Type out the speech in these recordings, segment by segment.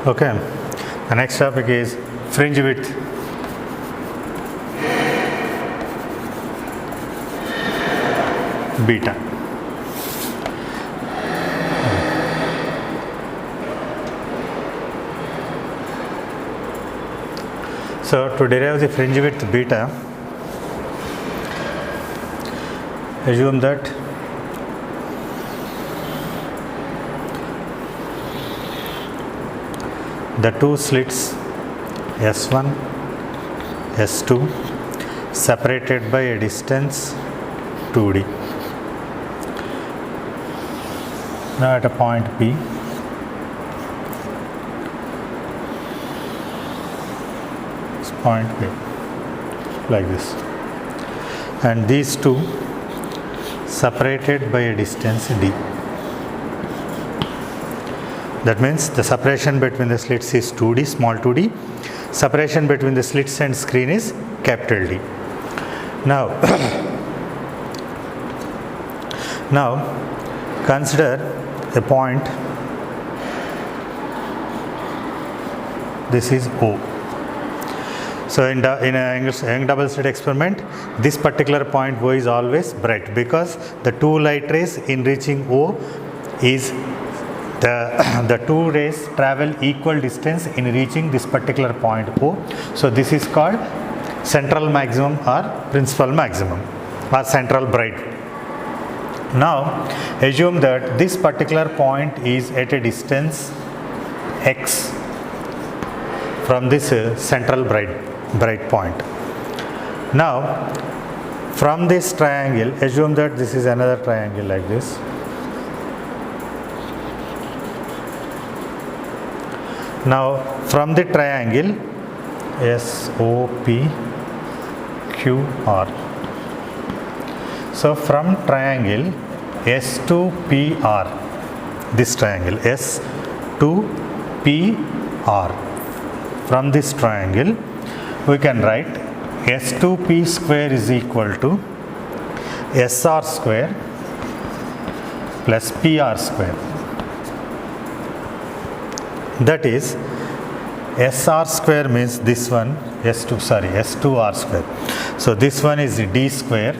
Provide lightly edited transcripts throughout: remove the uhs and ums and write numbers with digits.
Okay, the next topic is fringe width. Beta. So to derive the fringe width beta, assume that the two slits S1, S2 separated by a distance 2D. Now at a point P, this point P, like this, and these two separated by a distance D. That means the separation between the slits is 2D, small 2D. Separation between the slits and screen is capital D. Now, consider a point. This is O. So in a Young double slit experiment, this particular point O is always bright because the two light rays in reaching O is the two rays travel equal distance in reaching this particular point O. So this is called central maximum or principal maximum or central bright. Now assume that this particular point is at a distance x from this central bright point. Now from this triangle, assume that this is another triangle like this. Now from the triangle SOPQR, so from triangle S2PR, this triangle S2PR, from this triangle we can write S2P square is equal to SR square plus PR square. That is, SR square means this one, S2R square. So this one is D square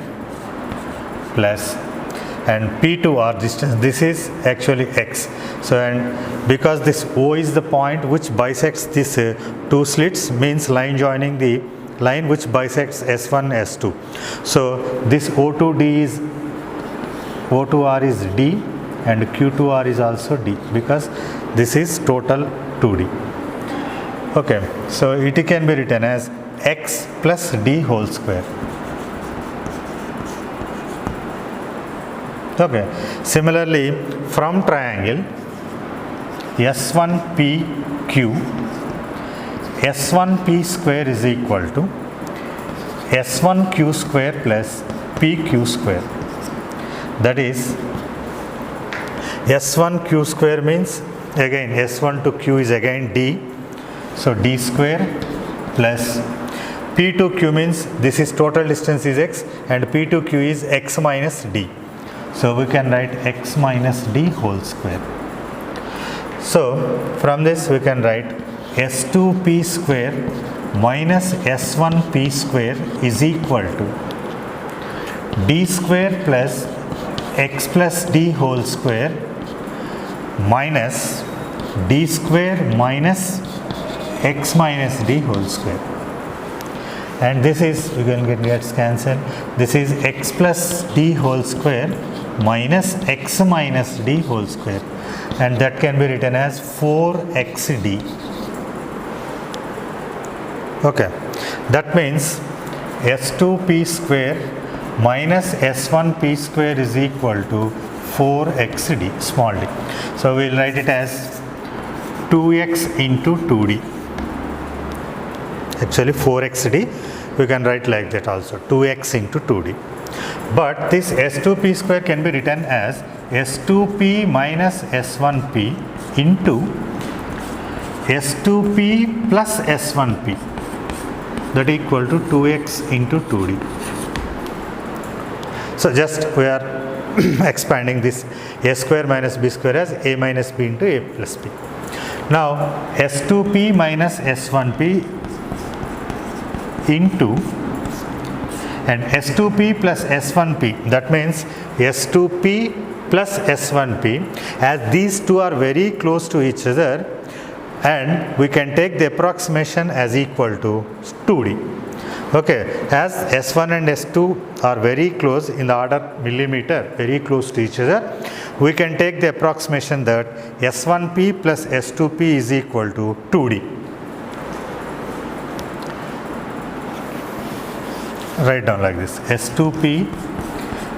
plus, and P2R distance, this is actually X. So, and because this O is the point which bisects this two slits, means line joining the line which bisects S1, S2. So this O2R is D and Q2R is also D because this is total 2D. Okay, so it can be written as X plus D whole square. Okay, similarly from triangle S1PQ, S1P square is equal to S1Q square plus PQ square. That is, S1Q square means again S1 to Q is again D, so D square plus P to Q means this is total distance is X and P to Q is X minus D. So we can write X minus D whole square. So from this we can write S2P square minus S1P square is equal to D square plus X plus D whole square minus D square minus X minus D whole square. And this is, you can get cancelled. This is X plus D whole square minus X minus D whole square. And that can be written as 4XD. Okay. That means S2P square minus S1P square is equal to 4XD, small d. So we will write it as 2x into 2d. Actually 4xd, we can write like that also, 2x into 2d. But this S2P square can be written as S2P minus S1P into S2P plus S1P, that equal to 2x into 2d. So just we are expanding this a square minus b square as a minus b into a plus b. Now S2P minus S1P into and S2P plus S1P, that means S2P plus S1P, as these two are very close to each other, and we can take the approximation as equal to 2D. Okay, as S1 and S2 are very close in the order millimeter, very close to each other, we can take the approximation that S1P plus S2P is equal to 2D. Write down like this: S2P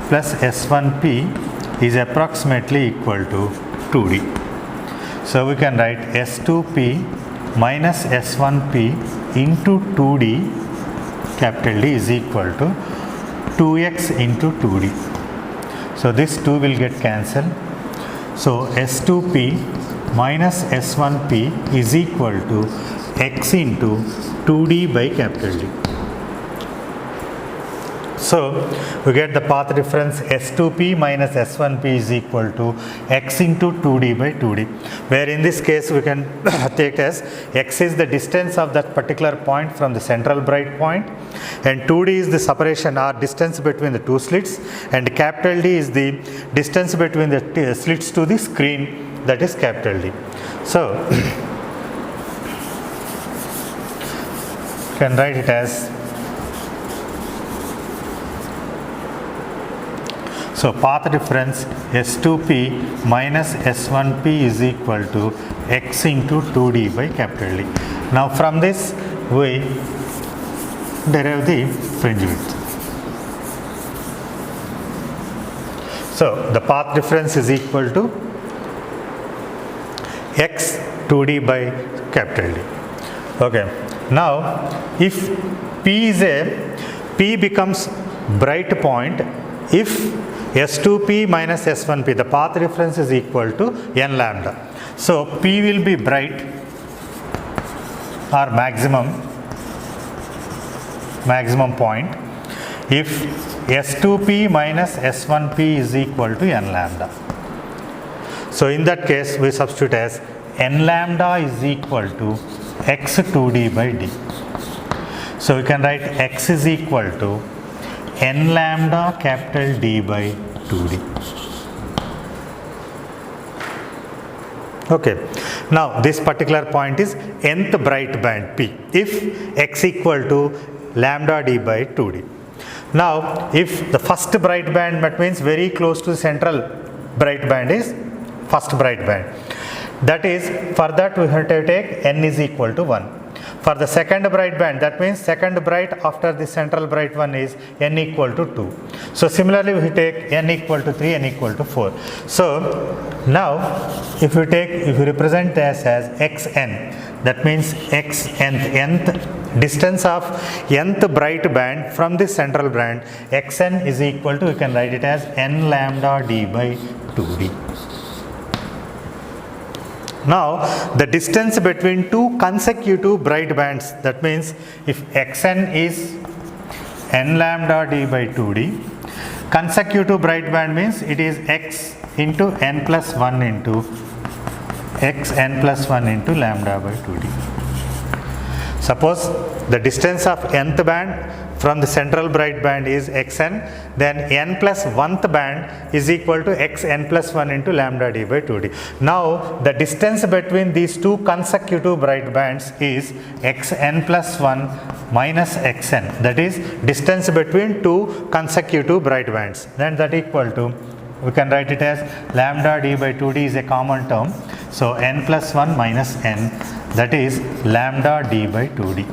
plus S1P is approximately equal to 2D. So we can write S2P minus S1P into 2D capital D is equal to 2x into 2D. So this 2 will get cancelled. So S2P minus S1P is equal to x into 2D by capital D. So we get the path difference S2P minus S1P is equal to x into 2D by 2D, where in this case we can take as x is the distance of that particular point from the central bright point, and 2D is the separation or distance between the two slits, and capital D is the distance between the slits to the screen, that is capital D. So you can write it as, so path difference S2P minus S1P is equal to x into 2D by capital D. Now from this we derive the fringe width. So the path difference is equal to x 2D by capital D. Okay. Now if P becomes bright point if S2P minus S1P, the path difference is equal to n lambda. So P will be bright or maximum point if S2P minus S1P is equal to n lambda. So in that case we substitute as n lambda is equal to x 2D by D. So we can write x is equal to n lambda capital D by 2D. Okay. Now this particular point is nth bright band P if x equal to lambda D by 2D. Now if the first bright band, that means very close to the central bright band, is first bright band, that is, for that we have to take n is equal to 1. For the second bright band, that means second bright after the central bright one is n equal to 2. So similarly we take n equal to 3, n equal to 4. So now if you represent this as xn, that means x nth distance of nth bright band from the central band, xn is equal to, you can write it as n lambda d by 2d. Now the distance between two consecutive bright bands, that means if xn is n lambda d by 2d, consecutive bright band means it is x into n plus 1 into x n plus 1 into lambda by 2d. Suppose the distance of nth band from the central bright band is xn, then n plus 1th band is equal to xn plus 1 into lambda d by 2d. Now the distance between these two consecutive bright bands is xn plus 1 minus xn, that is distance between two consecutive bright bands. Then that equal to, we can write it as lambda d by 2d is a common term. So n plus 1 minus n, that is lambda d by 2d.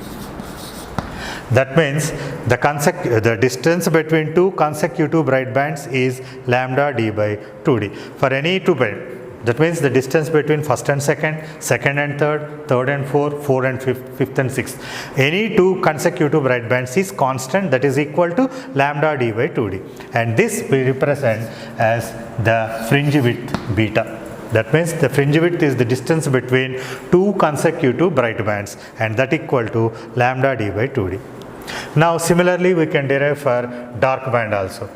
That means the distance between two consecutive bright bands is lambda d by 2d. For any two band, that means the distance between first and second, second and third, third and fourth, fourth and fifth and sixth. Any two consecutive bright bands is constant, that is equal to lambda d by 2d. And this we represent as the fringe width beta. That means the fringe width is the distance between two consecutive bright bands, and that equal to lambda d by 2d. Now similarly we can derive for dark band also.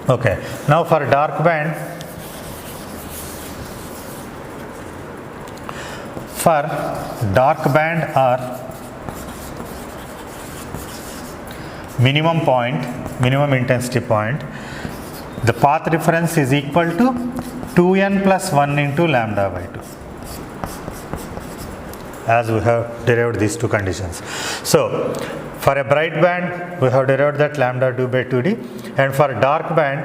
Okay. Now for dark band, for dark band or minimum point, minimum intensity point, the path difference is equal to 2n plus 1 into lambda by 2, as we have derived these two conditions. So for a bright band we have derived that lambda 2 by 2d, and for dark band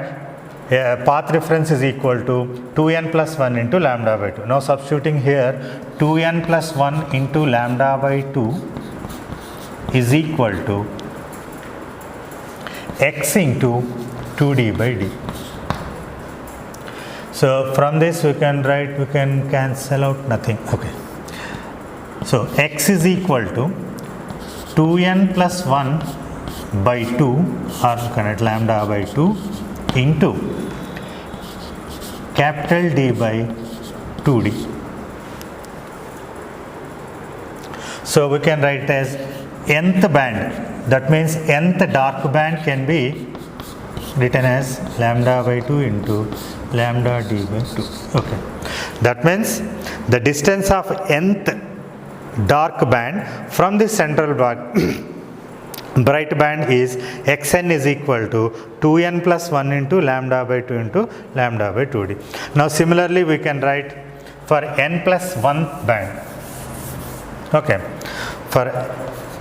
path difference is equal to 2n plus 1 into lambda by 2. Now substituting here, 2n plus 1 into lambda by 2 is equal to x into 2d by d. So from this we can write, we can cancel out nothing. Okay. So x is equal to 2n plus 1 by 2, or you can write lambda by 2 into capital D by 2d. So we can write it as nth band, that means nth dark band can be written as lambda by 2 into lambda d by 2. Okay. That means the distance of nth dark band from the central bright band is xn is equal to 2n plus 1 into lambda by 2 into lambda by 2d. Now similarly we can write for n plus 1 band. Okay. For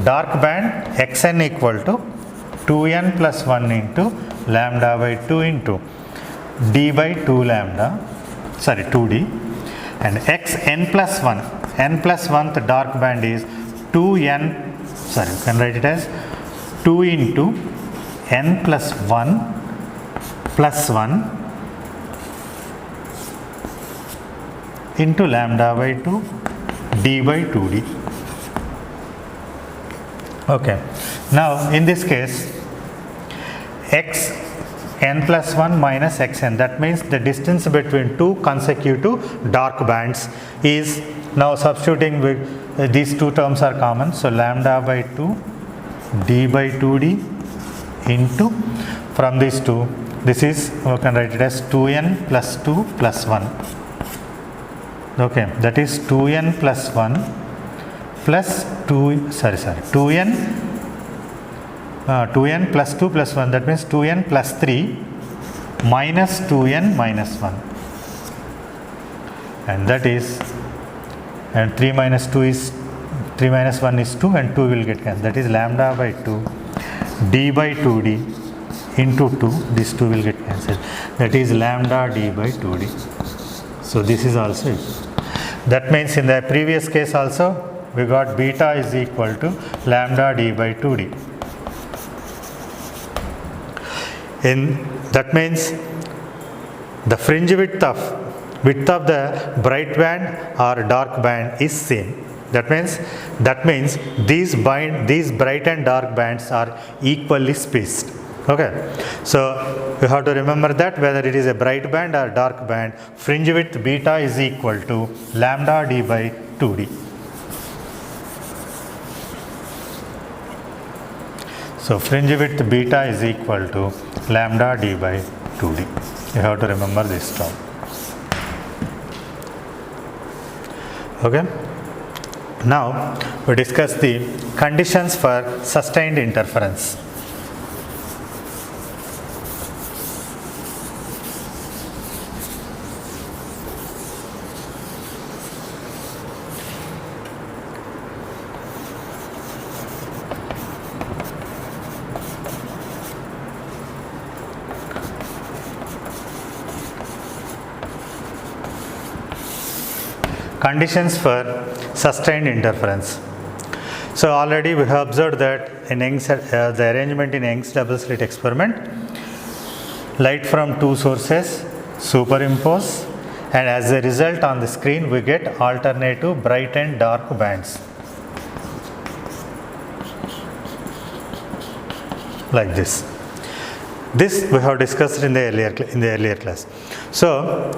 dark band, xn equal to 2n plus 1 into lambda by 2 into d by 2 lambda, 2d, and xn plus 1, n plus 1th dark band is 2n, you can write it as 2 into n plus 1 plus 1 into lambda by 2 d by 2d. Okay. Now in this case, x n plus 1 minus xn, that means the distance between two consecutive dark bands is, now substituting with these two terms are common, so lambda by 2 d by 2d into, from these two, this is, we can write it as 2n plus 2 plus 1. Okay, that is 2n plus 1 plus 2n 2n plus 2 plus 1, that means 2n plus 3 minus 2n minus 1, and that is, and 3 minus 2 is 3 minus 1 is 2, and 2 will get cancelled, that is lambda by 2 d by 2d into 2, this 2 will get cancelled, that is lambda d by 2d. So this is also it. That means in the previous case also we got beta is equal to lambda d by 2d. That means the fringe width of the bright band or dark band is same. That means these bright and dark bands are equally spaced. Okay. So you have to remember that whether it is a bright band or dark band, fringe width beta is equal to lambda d by 2d. So fringe width beta is equal to lambda d by 2d. You have to remember this term. Okay. Now we discuss the conditions for sustained interference. Conditions for sustained interference. So already we have observed that in the arrangement in Young's double slit experiment, light from two sources superimpose, and as a result on the screen we get alternative bright and dark bands like this. This we have discussed in the earlier class. So,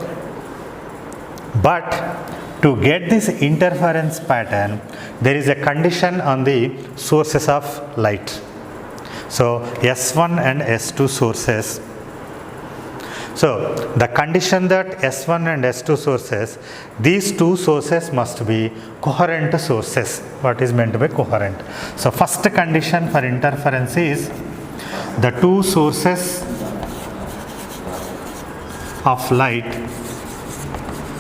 but to get this interference pattern, there is a condition on the sources of light. So S1 and S2 sources. So the condition that S1 and S2 sources, these two sources must be coherent sources. What is meant by coherent? So first condition for interference is the two sources of light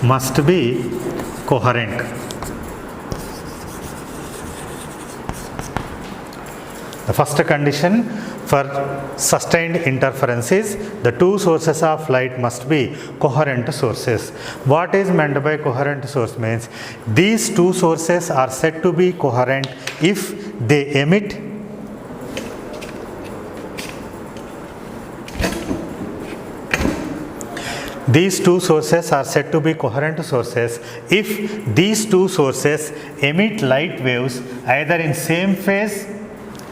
must be coherent. The first condition for sustained interference is the two sources of light must be coherent sources. What is meant by coherent source means these two sources are said to be coherent if they emit These two sources are said to be coherent sources if these two sources emit light waves either in same phase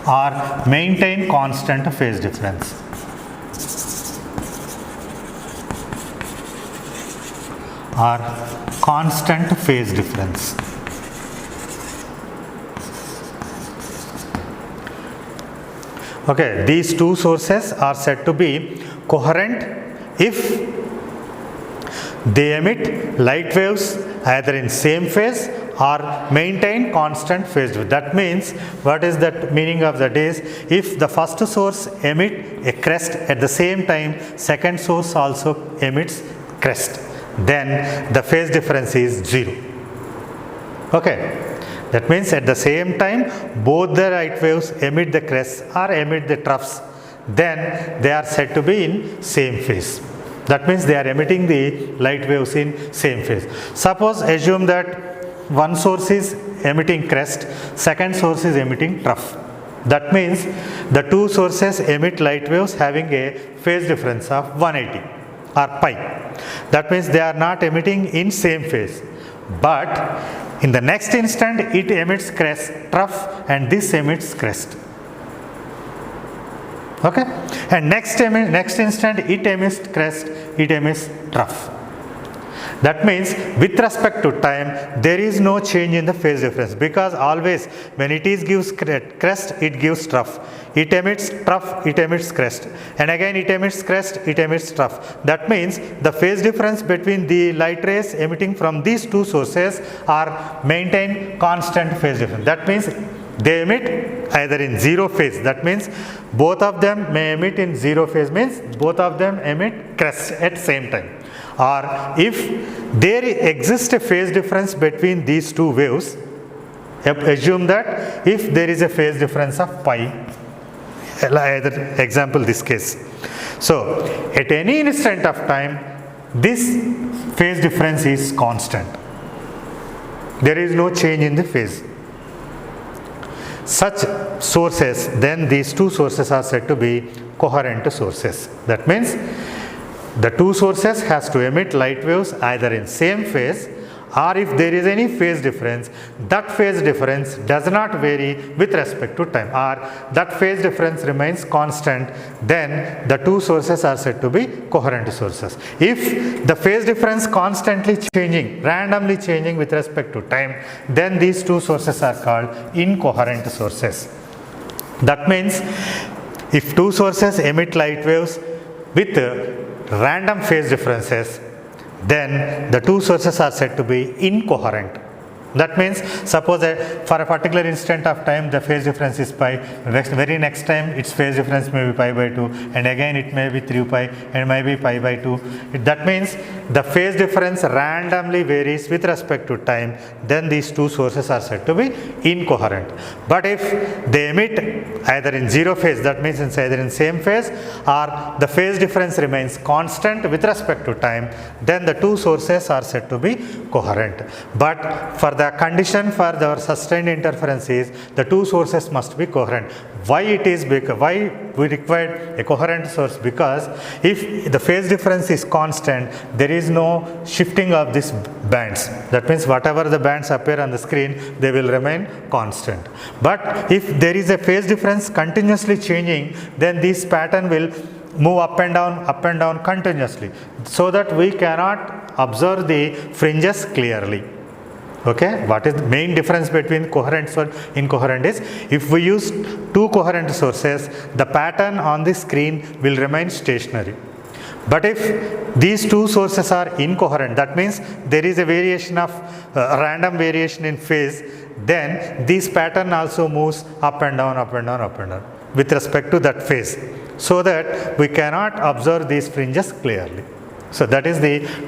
or maintain constant phase difference. Or constant phase difference. Okay, these two sources are said to be coherent if they emit light waves either in same phase or maintain constant phase difference. That means, what is that meaning of that is, if the first source emit a crest at the same time, second source also emits crest, then the phase difference is 0. Okay. That means at the same time, both the light waves emit the crests or emit the troughs, then they are said to be in same phase. That means they are emitting the light waves in same phase. Suppose assume that one source is emitting crest, second source is emitting trough. That means the two sources emit light waves having a phase difference of 180 or pi. That means they are not emitting in same phase. But in the next instant it emits crest, trough, and this emits crest. Okay, and next instant it emits crest, it emits trough. That means with respect to time there is no change in the phase difference, because always when it is gives crest it gives trough, it emits trough, it emits crest, and again it emits crest, it emits trough. That means the phase difference between the light rays emitting from these two sources are maintain constant phase difference. That means they emit either in zero phase, that means both of them may emit in zero phase, means both of them emit crest at same time. Or if there exists a phase difference between these two waves, assume that if there is a phase difference of pi, either example this case. So at any instant of time this phase difference is constant. There is no change in the phase. Such sources, then these two sources are said to be coherent sources. That means the two sources has to emit light waves either in same phase, or if there is any phase difference, that phase difference does not vary with respect to time, or that phase difference remains constant, then the two sources are said to be coherent sources. If the phase difference constantly changing, randomly changing with respect to time, then these two sources are called incoherent sources. That means if two sources emit light waves with random phase differences, then the two sources are said to be incoherent. That means suppose for a particular instant of time the phase difference is pi, very next time its phase difference may be pi by 2, and again it may be 3 pi and may be pi by 2. That means the phase difference randomly varies with respect to time, then these two sources are said to be incoherent. But if they emit either in zero phase, that means it's either in same phase or the phase difference remains constant with respect to time, then the two sources are said to be coherent. But for the condition for the sustained interference is the two sources must be coherent. Why it is? Why we require a coherent source? Because if the phase difference is constant, there is no shifting of these bands. That means whatever the bands appear on the screen, they will remain constant. But if there is a phase difference continuously changing, then this pattern will move up and down continuously, so that we cannot observe the fringes clearly. Okay, what is the main difference between coherent and incoherent is, if we use two coherent sources, the pattern on the screen will remain stationary. But if these two sources are incoherent, that means there is a variation of random variation in phase, then this pattern also moves up and down, up and down, up and down with respect to that phase, so that we cannot observe these fringes clearly. So that is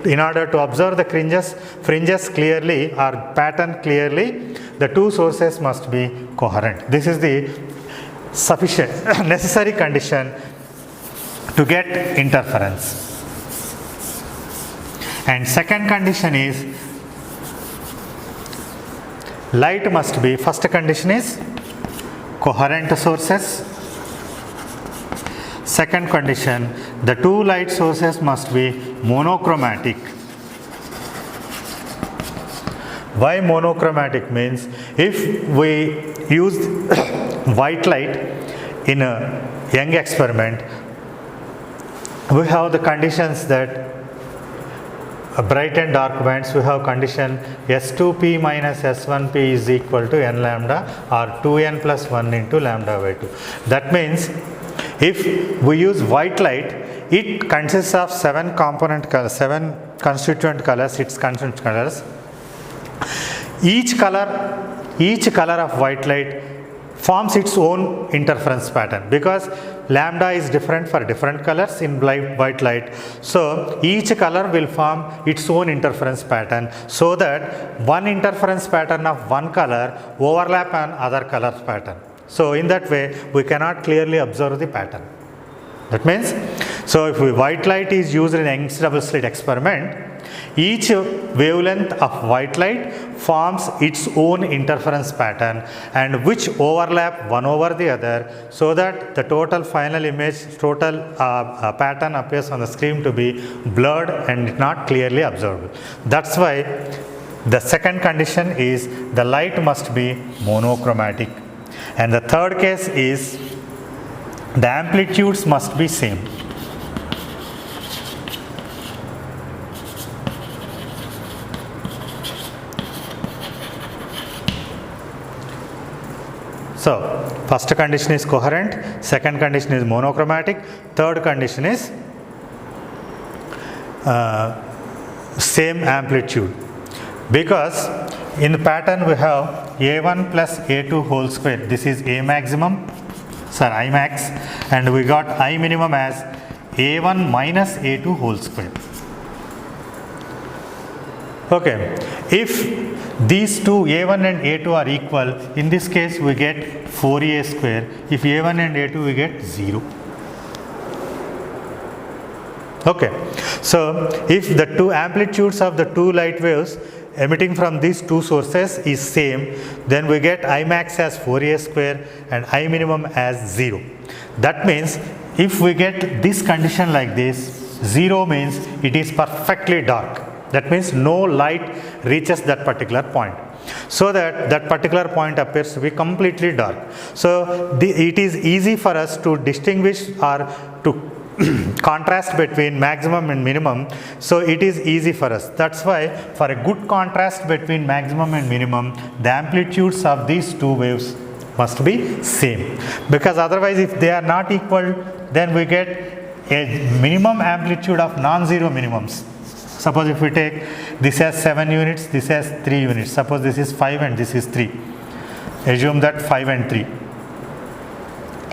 in order to observe the fringes clearly or pattern clearly, the two sources must be coherent. This is the sufficient necessary condition to get interference. And second condition is light must be, first condition is coherent sources. Second condition, the two light sources must be monochromatic. Why monochromatic means, if we use white light in a Young experiment, we have the conditions that bright and dark bands, we have condition S2p minus S1p is equal to n lambda or 2n plus 1 into lambda by 2. That means if we use white light, it consists of 7 constituent colors, its constituent colors. Each color of white light forms its own interference pattern, because lambda is different for different colors in white light. So each color will form its own interference pattern, so that one interference pattern of one color overlap on other color pattern. So in that way we cannot clearly observe the pattern. That means, so if white light is used in Young's double slit experiment, each wavelength of white light forms its own interference pattern, and which overlap one over the other, so that the total final image, pattern appears on the screen to be blurred and not clearly observable. That's why the second condition is the light must be monochromatic. And the third case is the amplitudes must be same. So first condition is coherent, second condition is monochromatic, third condition is same amplitude, because in the pattern we have A1 plus A2 whole square, this is A maximum, I max, and we got I minimum as A1 minus A2 whole square. Okay, if these two A1 and A2 are equal, in this case we get 4A square, if A1 and A2 we get 0. Okay, so if the two amplitudes of the two light waves emitting from these two sources is same, then we get I max as 4A square and I minimum as 0. That means if we get this condition like this, 0 means it is perfectly dark. That means no light reaches that particular point, so that particular point appears to be completely dark. So it is easy for us to distinguish or to contrast between maximum and minimum, so it is easy for us. That's why for a good contrast between maximum and minimum, the amplitudes of these two waves must be same, because otherwise if they are not equal, then we get a minimum amplitude of non-zero minimums. Suppose if we take this has 7 units, this has 3 units, suppose this is 5 and this is 3, assume that 5 and 3.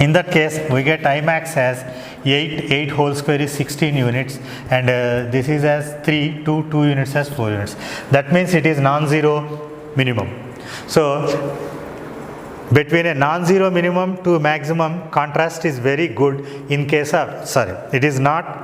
In that case we get I max as 8 whole square is 16 units, and this is as 2 units as 4 units. That means it is non-zero minimum. So between a non-zero minimum to maximum, contrast is very good in case of, it is not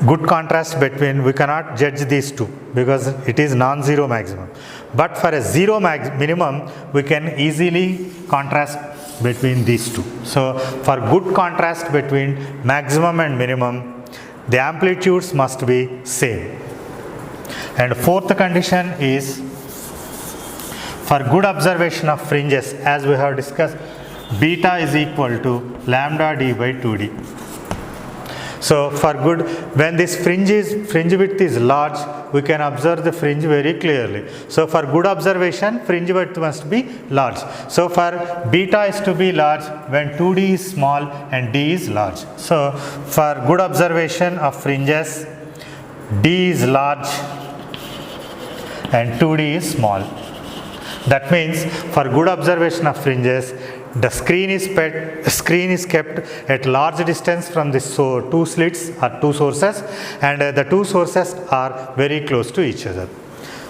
good contrast between, we cannot judge these two because it is non-zero maximum. But for a zero minimum, we can easily contrast between these two. So for good contrast between maximum and minimum, the amplitudes must be same. And fourth condition is for good observation of fringes, as we have discussed, beta is equal to lambda d by 2d. So for good, when this fringe width is large, we can observe the fringe very clearly. So for good observation, fringe width must be large. So for beta is to be large when 2D is small and D is large. So for good observation of fringes, D is large and 2D is small. That means for good observation of fringes, the screen is kept at large distance from the two slits or two sources, and the two sources are very close to each other.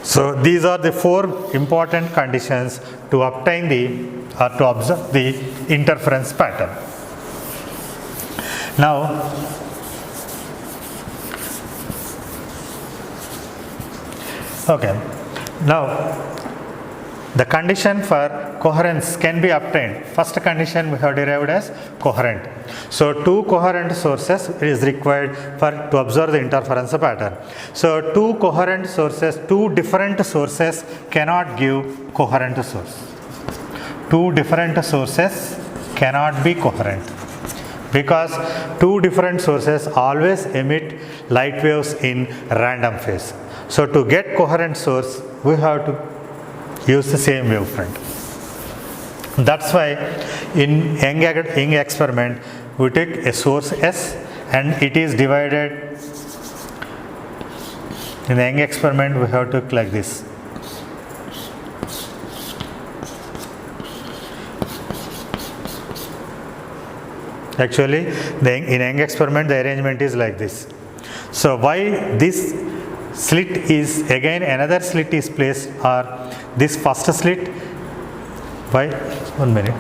So these are the four important conditions to obtain to observe the interference pattern. Now, the condition for coherence can be obtained. First condition we have derived as coherent. So two coherent sources is required to observe the interference pattern. So two different sources cannot give coherent source. Two different sources cannot be coherent because two different sources always emit light waves in random phase. So to get coherent source, we have to use the same wavefront. That's why in Young experiment, we take a source S and it is divided. In the Young experiment, we have to like this. Actually, in Young experiment, the arrangement is like this. So why this slit is again another slit is placed, or this first slit, why? 1 minute.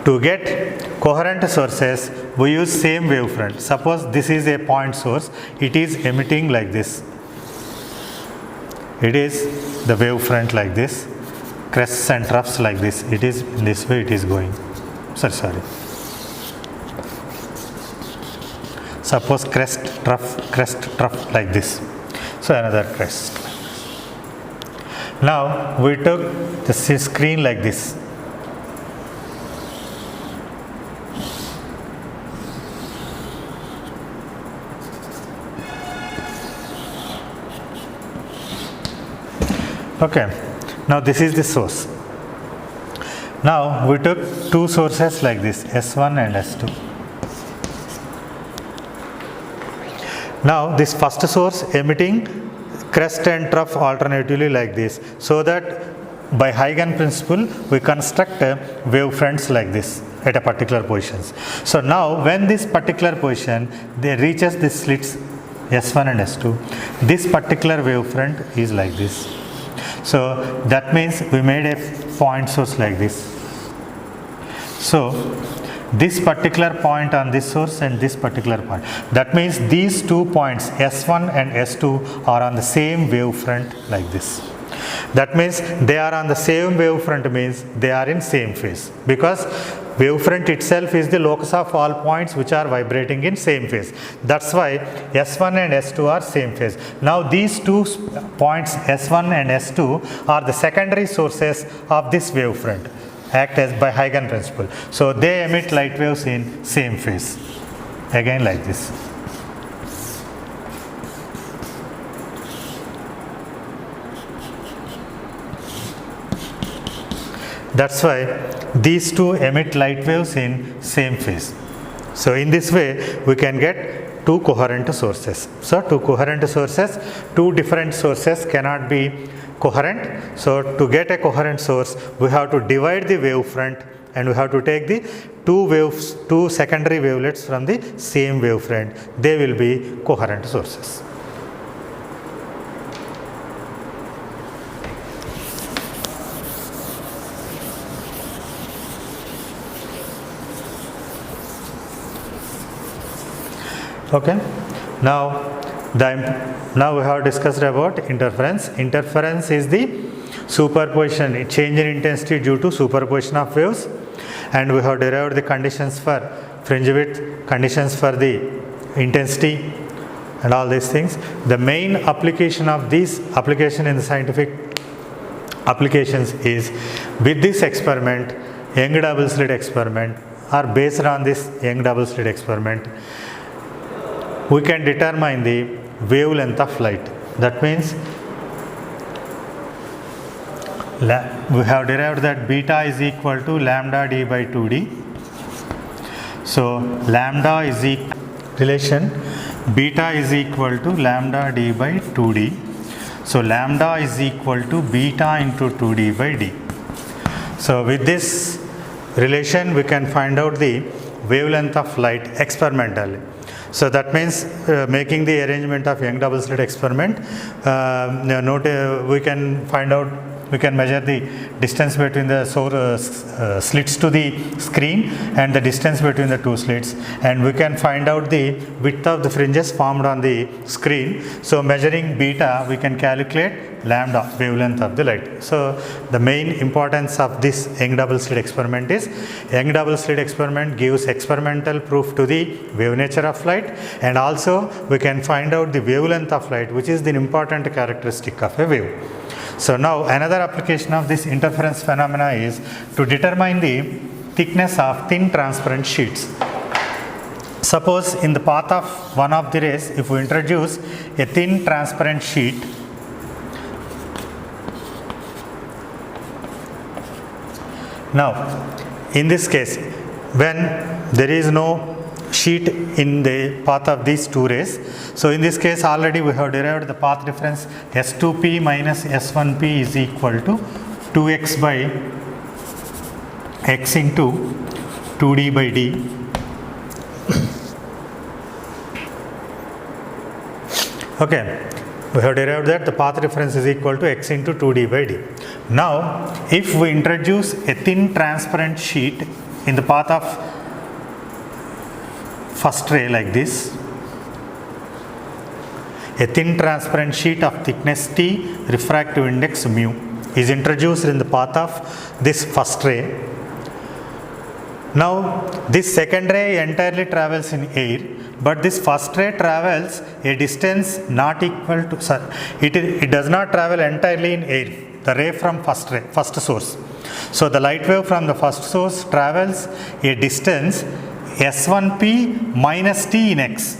To get coherent sources, we use same wavefront. Suppose this is a point source, it is emitting like this. It is the wavefront like this, crests and troughs like this. It is in this way it is going. Sorry. Suppose crest, trough like this. So another crest. Now we took the screen like this. Okay. Now this is the source. Now we took two sources like this, S1 and S2. Now this first source emitting crest and trough alternatively like this, so that by Huygens principle we construct wavefronts like this at a particular positions. So now when this particular position they reaches the slits S1 and S2, this particular wavefront is like this. So that means we made a point source like this. So this particular point on this source and this particular point. That means these 2 points S1 and S2 are on the same wavefront like this. That means they are on the same wavefront means they are in same phase, because wavefront itself is the locus of all points which are vibrating in same phase. That's why S1 and S2 are same phase. Now these 2 points S1 and S2 are the secondary sources of this wavefront, act as by Huygens principle. So they emit light waves in same phase, again like this. That's why these two emit light waves in same phase. So in this way we can get two coherent sources. So two coherent sources, two different sources cannot be coherent. So to get a coherent source we have to divide the wavefront and we have to take the two secondary wavelets from the same wavefront. They will be coherent sources. Okay. Now we have discussed about interference. Interference is the superposition, change in intensity due to superposition of waves, and we have derived the conditions for fringe width, conditions for the intensity and all these things. The main application of these application in the scientific applications is with this experiment, Young double slit experiment, or based on this Young double slit experiment, we can determine the wavelength of light. That means we have derived that beta is equal to lambda d by 2d. So lambda is relation beta is equal to lambda d by 2d. So lambda is equal to beta into 2d by d. So with this relation we can find out the wavelength of light experimentally. So that means making the arrangement of Young double slit experiment, we can find out, we can measure the distance between the slits to the screen and the distance between the two slits, and we can find out the width of the fringes formed on the screen. So measuring beta, we can calculate lambda, wavelength of the light. So the main importance of this Young double slit experiment is Young double slit experiment gives experimental proof to the wave nature of light, and also we can find out the wavelength of light, which is the important characteristic of a wave. So now another application of this interference phenomena is to determine the thickness of thin transparent sheets. Suppose in the path of one of the rays, if we introduce a thin transparent sheet, now in this case, when there is no sheet in the path of these two rays, so in this case already we have derived the path difference S2p minus S1p is equal to 2x by x into 2d by d. Okay, we have derived that the path difference is equal to x into 2d by d. Now if we introduce a thin transparent sheet in the path of first ray like this, a thin transparent sheet of thickness t, refractive index mu is introduced in the path of this first ray. Now this second ray entirely travels in air, but this first ray travels a distance not equal to, it does not travel entirely in air, the ray from first source. So the light wave from the first source travels a distance S1p minus t in x.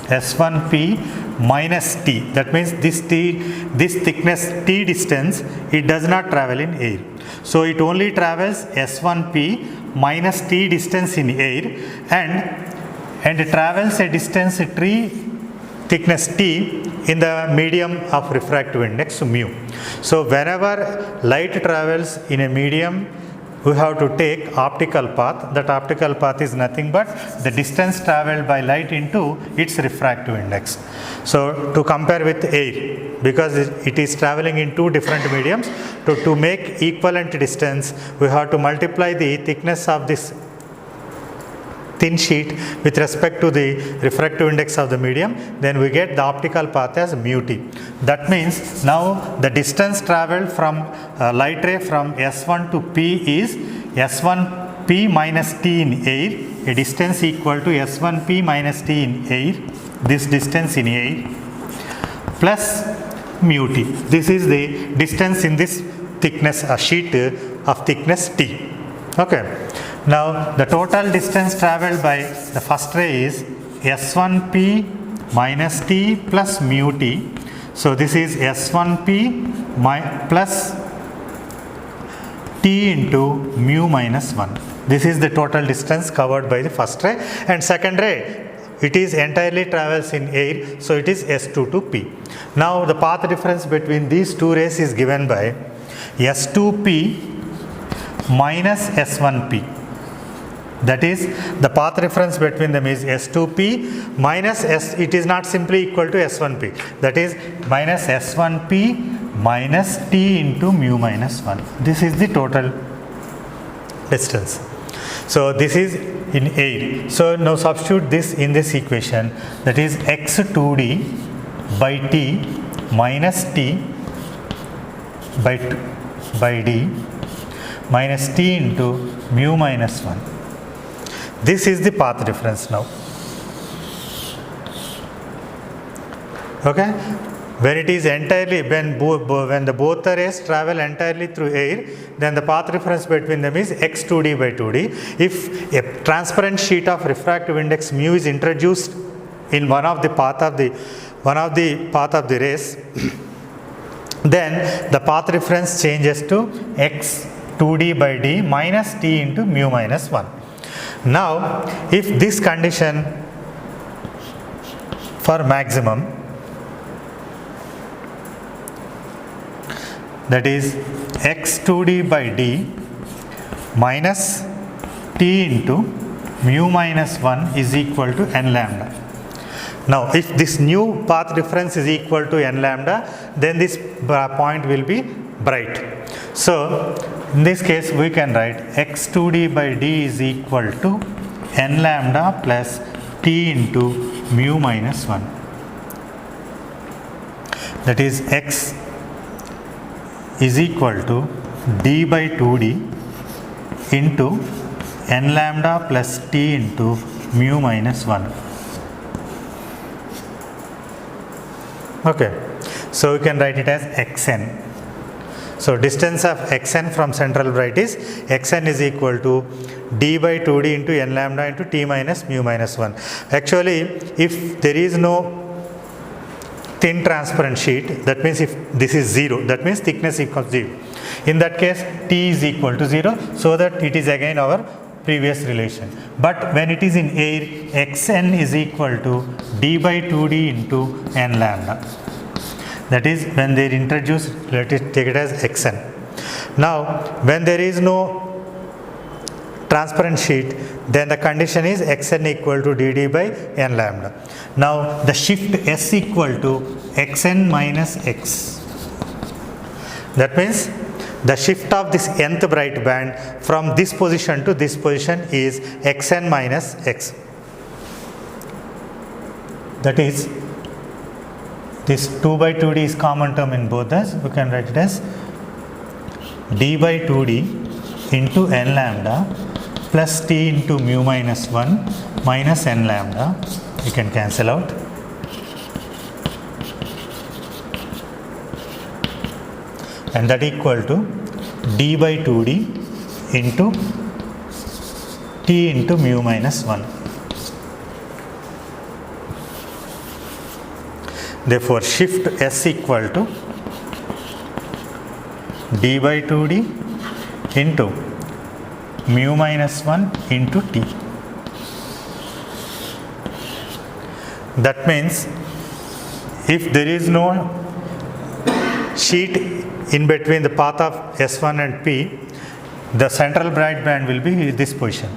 S1p minus t. That means this thickness t distance, it does not travel in air. So it only travels S1p minus t distance in air, and it travels a distance thickness t in the medium of refractive index mu. So whenever light travels in a medium, we have to take optical path. That optical path is nothing but the distance traveled by light into its refractive index. So to compare with air, because it is traveling in two different mediums, to make equivalent distance, we have to multiply the thickness of this thin sheet with respect to the refractive index of the medium, then we get the optical path as mu t. That means now the distance traveled from light ray from S1 to P is S1p minus t in air, a distance equal to S1p minus t in air, this distance in air, plus mu t. This is the distance in this thickness, a sheet of thickness t. Okay. Now the total distance traveled by the first ray is S1p minus t plus mu t. So this is S1p plus t into mu minus 1. This is the total distance covered by the first ray, and second ray, it is entirely travels in air, so it is S2 to p. Now the path difference between these two rays is given by S2p minus S1p. That is, the path reference between them is S2p minus S, it is not simply equal to S1p. That is minus S1p minus t into mu minus 1. This is the total distance. So this is in air. So now substitute this in this equation, that is x2d by t minus t by d minus t into mu minus 1. This is the path difference now. Okay. When it is entirely, when the both the rays travel entirely through air, then the path difference between them is x2d by 2d. If a transparent sheet of refractive index mu is introduced in one of the path of the rays, then the path reference changes to x 2d by d minus t into mu minus 1. Now, if this condition for maximum, that is x 2d by d minus t into mu minus 1 is equal to n lambda. Now, if this new path difference is equal to n lambda, then this point will be bright. So, in this case we can write x 2d by d is equal to n lambda plus t into mu minus 1. That is x is equal to d by 2d into n lambda plus t into mu minus 1. Okay, so we can write it as xn. So distance of xn from central bright is xn is equal to d by 2d into n lambda into t minus mu minus 1. Actually, if there is no thin transparent sheet, that means if this is 0, that means thickness equals 0. In that case, t is equal to 0, so that it is again our previous relation. But when it is in air, xn is equal to d by 2d into n lambda. That is, when they introduce, let us take it as xn. Now, when there is no transparent sheet, then the condition is xn equal to dd by n lambda. Now, the shift s equal to xn minus x. That means the shift of this nth bright band from this position to this position is xn minus x. That is, this 2 by 2d is common term in both us. We can write it as d by 2d into n lambda plus t into mu minus 1 minus n lambda. You can cancel out. And that equal to d by 2d into t into mu minus 1. Therefore, shift s equal to d by 2d into mu minus 1 into t. That means, if there is no sheet in between the path of S1 and P, the central bright band will be this position.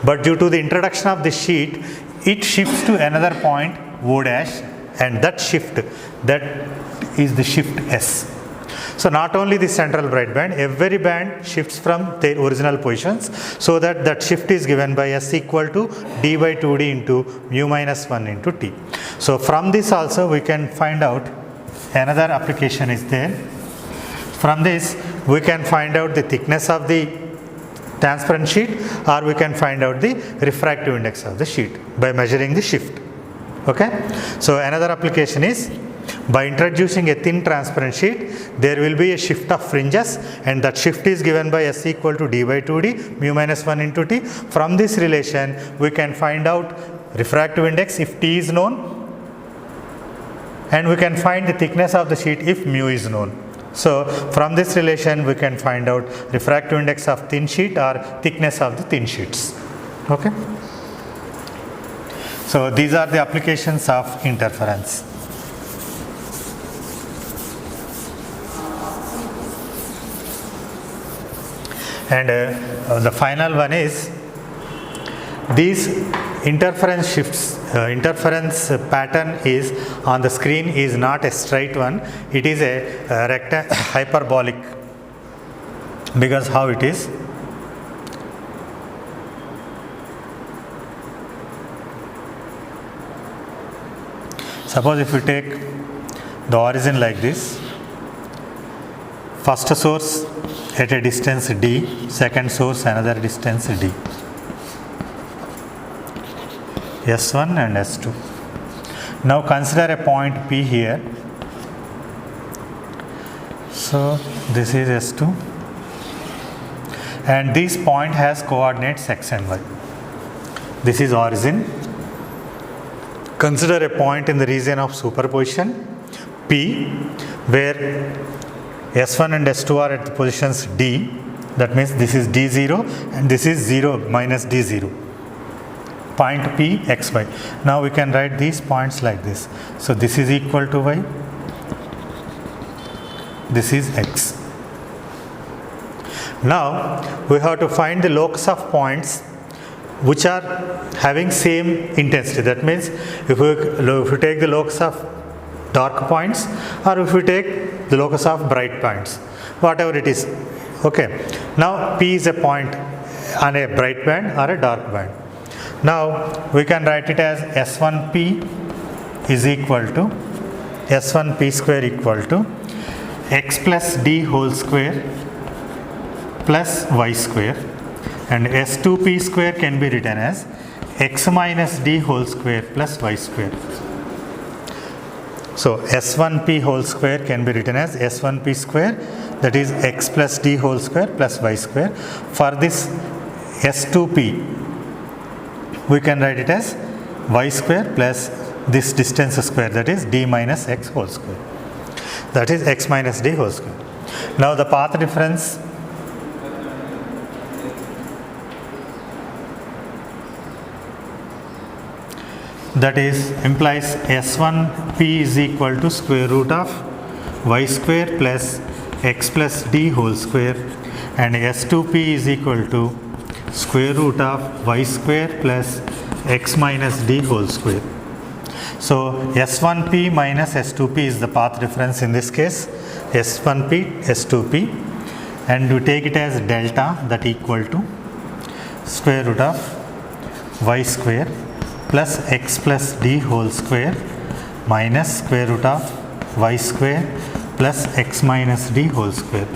But due to the introduction of the sheet, it shifts to another point O dash, and that shift, that is the shift S. So not only the central bright band, every band shifts from their original positions, so that that shift is given by S equal to d by 2d into mu minus 1 into t. So from this also we can find out another application is there. From this we can find out the thickness of the transparent sheet, or we can find out the refractive index of the sheet by measuring the shift. Okay. So another application is, by introducing a thin transparent sheet, there will be a shift of fringes, and that shift is given by S equal to d by 2d mu minus 1 into t. From this relation we can find out refractive index if t is known, and we can find the thickness of the sheet if mu is known. So from this relation we can find out refractive index of thin sheet or thickness of the thin sheets. Okay. So these are the applications of interference. And the final one is, these interference shifts, interference pattern is on the screen is not a straight one, it is a hyperbolic, because how it is, suppose if we take the origin like this, first source at a distance d, second source another distance d, S1 and S2. Now consider a point P here, So this is S2, and this point has coordinates x and y. This is origin. Consider a point in the region of superposition P, where S1 and S2 are at the positions D. That means this is D0 and this is 0 minus D0. Point P, x, y. Now we can write these points like this. So this is equal to y, this is x. Now we have to find the locus of points which are having same intensity. That means if we take the locus of dark points, or if we take the locus of bright points, whatever it is. Okay. Now P is a point on a bright band or a dark band. Now we can write it as S1P is equal to S1P square equal to x plus d whole square plus y square, and S2P square can be written as x minus d whole square plus y square. So S1P whole square can be written as S1P square, that is x plus d whole square plus y square. For this S2P, we can write it as y square plus this distance square, that is d minus x whole square, that is x minus d whole square. Now the path difference, that is implies S1P is equal to square root of y square plus x plus d whole square, and S2P is equal to square root of y square plus x minus d whole square. So S1P minus S2P is the path difference in this case, S1P, S2P, and we take it as delta, that equal to square root of y square plus x plus d whole square minus square root of y square plus x minus d whole square.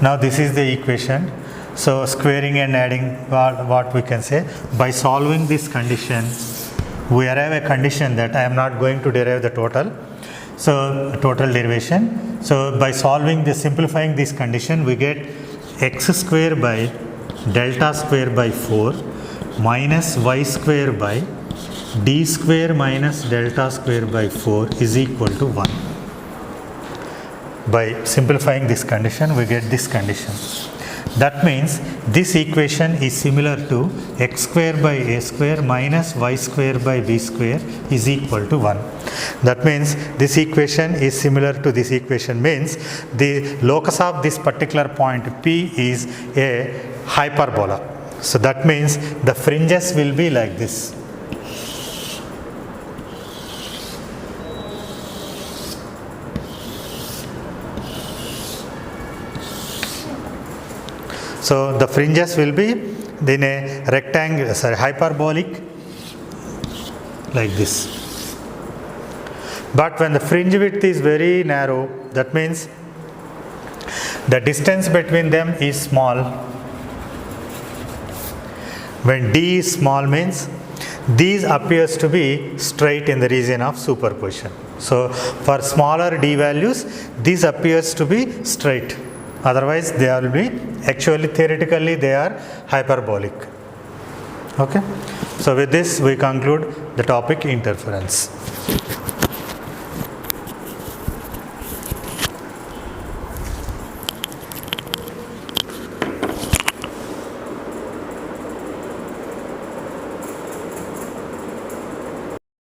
Now this is the equation. So squaring and adding, what we can say, by solving this condition, we arrive a condition that I am not going to derive the total. So total derivation. So by solving this, simplifying this condition, we get x square by delta square by 4 minus y square by d square minus delta square by 4 is equal to 1. By simplifying this condition, we get this condition. That means this equation is similar to x square by a square minus y square by b square is equal to 1. That means this equation is similar to this equation, means the locus of this particular point P is a hyperbola. So that means the fringes will be like this. So the fringes will be in a rectangle, hyperbolic like this. But when the fringe width is very narrow, that means the distance between them is small. When d is small means these appears to be straight in the region of superposition. So for smaller d values, this appears to be straight. Otherwise they will be, actually theoretically they are hyperbolic. Okay. So with this we conclude the topic interference.